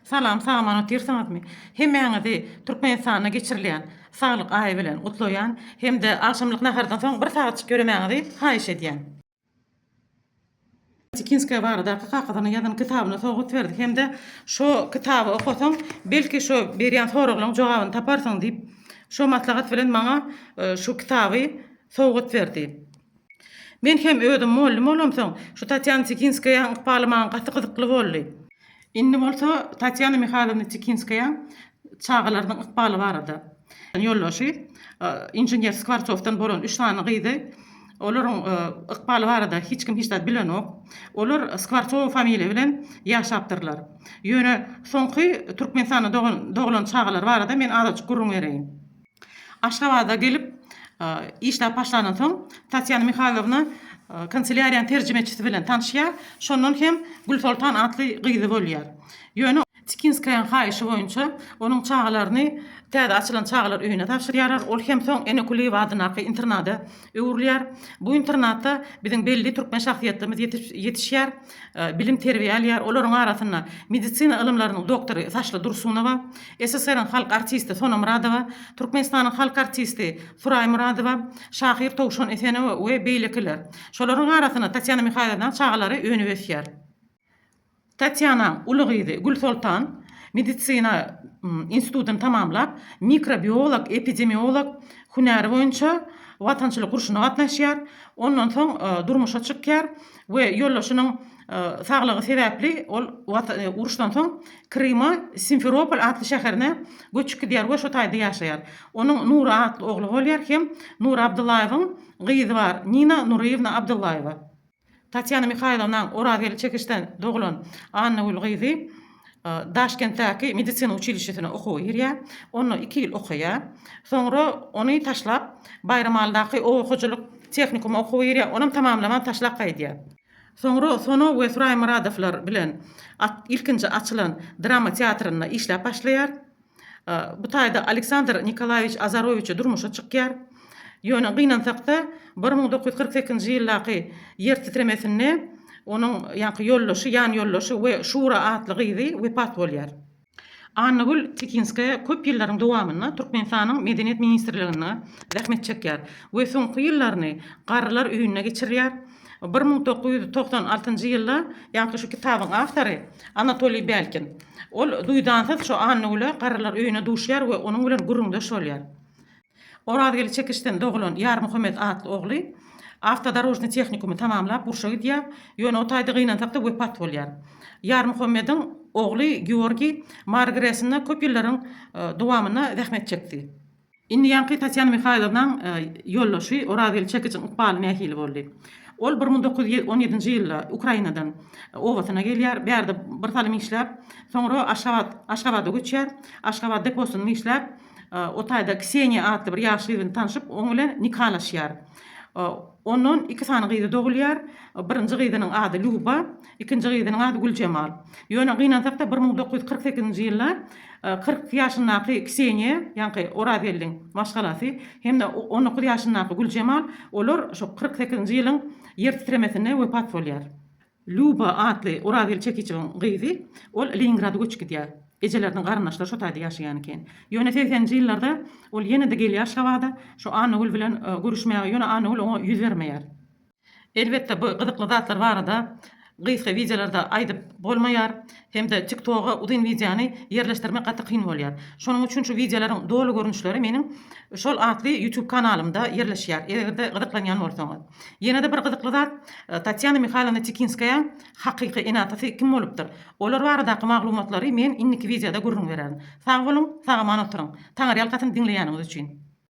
Salam, salamat ýersiňizmi? Hemmeňizi Türkmenistana geçirilýän saglyk aýy bilen gutlaýan hemde akşamlyk nahardan soň bir sagatçyk göremäňizi haýyş edýän. Tikinskaya barada kakadany ýazan kitabyny soňgut berdi. Hemde şo kitaby okusaň, belki şo berýän soragylaryň jogabyny taparsyň diýip şo maslahat bilen maňa şu kitaby soňgut berdi. Men hem ödüm mollum olamsoň, şu Tatyana Tikinskaya ykbaly maňa gaty gyzykly boldy. Indi bolsa Tatyana Mikhailovna Tikinskaya çağalarynyň ykbaly barada. Ýollaşy injener Skvartsowdan bolan 3 tane gyzy. Olaryň ykbaly barada hiç kim hiç zat bilenok. Olar Skvartsow familiýa bilen ýaşapdyrlar. Ýöne soňky Türkmenistanda dogulan çağalar barada men azajyk gurrun bereýin. Aşgabatda gelip işläp başlanan soň Tatyana Mikhailovna kanseliýariýanyň terjimeçisi bilen tanışýar. Şondan hem Gülsoltan atly gyzy bolýar. Ýöne Tikinskayaň haýyşy boýunça onuň çağalaryny täze açylan çağalar öýüne tapşyrýarlar. Ol hem soň Enekuli wadynaky internada öwürlýär. Bu internatda biziň belli türkmen şahsiýetlerimiz ýetişýär, bilim terbiýe alýar. Olaryň arasynda medisina ilmlarynyň doktory Saşla Dursunowa, SSR-iň halk artisti Sona Muradowa, Türkmenistanyň halk artisti Suray Muradowa, Şahyr Towşan Efenew we beýlekiler. Şolaryň arasynda Tatyana Mikhailovna çağalary öňe öýtýär. Tatyana ulugydy Gülsoltan medisina institutyny tamamlap mikrobiolog, epidemiolog hünäri boýunça watançylyk gurşuna gatnaşýar. Ondan soň durmuşa çykýar we ýollaşynyň saglygy sebäpli ol uruşdan soň Kryma Simferopol atly şäherine göçüp gidýär we şo taýda ýaşaýar. Onuň Nura atly ogly bolýar hem Nura Abdullaýewiň gyzy bar, Nina Nuriýewna Abdullaýewa. Tatyana Mikhailovna Orazeli çekişden dogulan Anna Ulgyzy Daşkentdäki medisina училищесine okuýar. Onu 2 ýyl okuýar. Soňra onu taşlap Bayramaldaky okuwçylyk tehnikuma okuýar. Onu tamamlaman taşlap gaýdýar. Soňra Sono we Suray Muradowlar bilen ilkinji açylan drama teatryna işläp başlaýar. Bu taýda Aleksandr Nikolaýevich Azaroviç durmuşa çykýar. Ýöne gynansakda 1948-nji ýyllaky ýer titremesinde onuň ýollaşy we Şura atly gyzy wepat bolýar. Annagül Tikinskaya köp ýyllaryň dowamyna Türkmenistanyň Medeniýet ministrligine rahmet çekýär we soňky ýyllaryny garrylar öýüne geçirýär. 1996-njy ýylda şu kitabyň awtory Anatoliy Belkin. Ol duýdansyz şu Annagüle garrylar öýüne duşýar we onuň bilen gurrundaş bolýar. Orazeli çekişden dogulan Yar Muhammed atly ogly Avtodarojny tehnikumy tamamlap Burşa gidýär. Ýöne o taýda gynansakda wepat bolýar. Yar Muhammediň ogly Georgi Margaresyna köp ýyllaryň dowamyna rahmet çekdi. Indi ýanky Tatyana Mikhailovnaň ýollaşy Orazeli çekiçiň ykbaly nähili boldy. Ol 1917-nji ýylda Ukrainadan owatyna gelýär. Bärde bir talim işläp, soňra Aşgabatda göçýär. Aşgabat deposyny işläp, o taýda Ksenia atly bir ýaşly bilen tanışyp, oň bilen nikalaşýar. Ondan 2 sany gyzy dogulýar. Birinji gyzynyň ady Luba, ikinji gyzynyň ady Gülcemal. Ýöne gynansakda 1948-nji ýylda 40 ýaşyndaky Ksenia, ýanky Orazeliň maşgalasy, hemde 19 ýaşyndaky Gülcemal, olar şo 48-nji ýylyň ýer titremesinde wepat bolýar. Luba atly Orazeli çekiçiň gyzy, ol Leningrada göçüp gidýär. Ejelerden garnaşlar şo taýda ýaşaýan eken. Ýöne 80-nji ýyllarda ol ýene de gelýär Aşgabatda. Şo Annagül bilen görüşmäge ýöne Annagül oňa ýüz bermeýär. Elbetde bu gyzykly zatlar barada gysga videolarda aýdyp bolmaýar. Hemde TikTok'a uzun videony ýerleşdirmek gaty kyn bolýar. Şonuň üçin şu videolaryň dolu görnüşleri meniň şol atly YouTube kanalymda ýerleşýär. Egerde gyzyklanýan bolsaňyz. Ýene de bir gyzykly zat Tatyana Mikhailovna Tikinskaya hakyky enatasy kim bolupdyr? Olar baradaky maglumatlary men indiki videoda görüň berän. Sag bolun, sag amana oturuň. Taňar ýalkasyny diňleýäniňiz üçin.